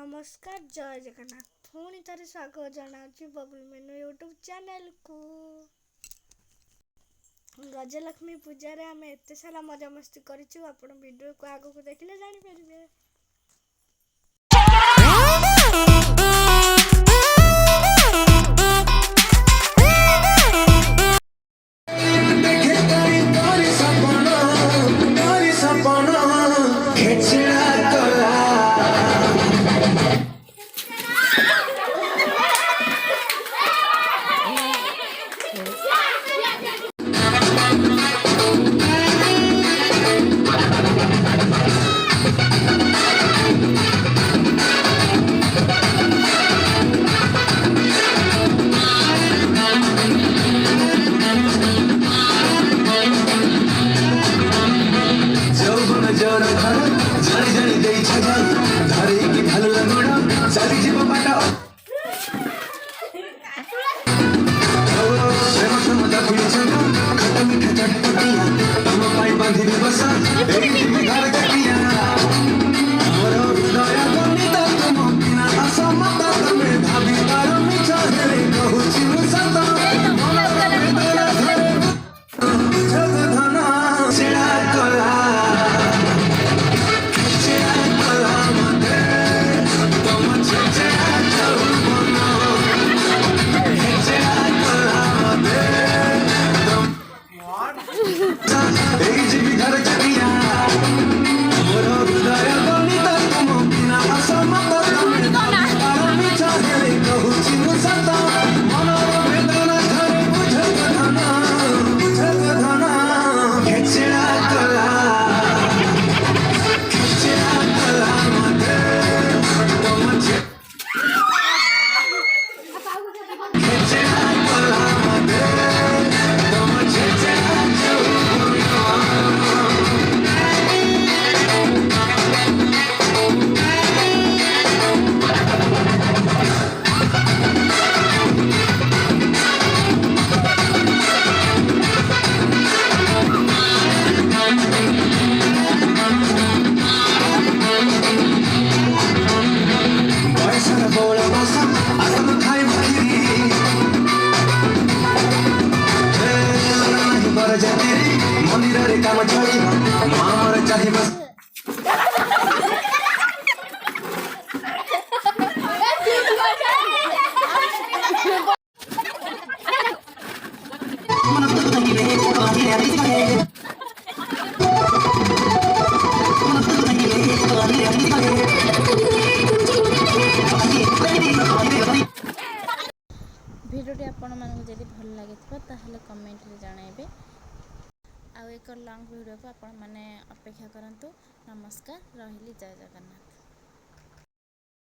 नमस्कार जय जगन्नाथ पुणी थे स्वागत जनावि बबुल मेनू यूट्यूब चैनल को। गजलक्ष्मी पूजा रे आम एत सारा मजा मस्ती करूँ। आप वीडियो को आग को देखिले जानीपर। भिडियोटी आपण मानक जदि भल लगी ताहले कमेंट रे जणाइबे। आउ एक लॉन्ग वीडियो को आपण माने अपेक्षा करंतु। नमस्कार रहिली जय जगन्नाथ।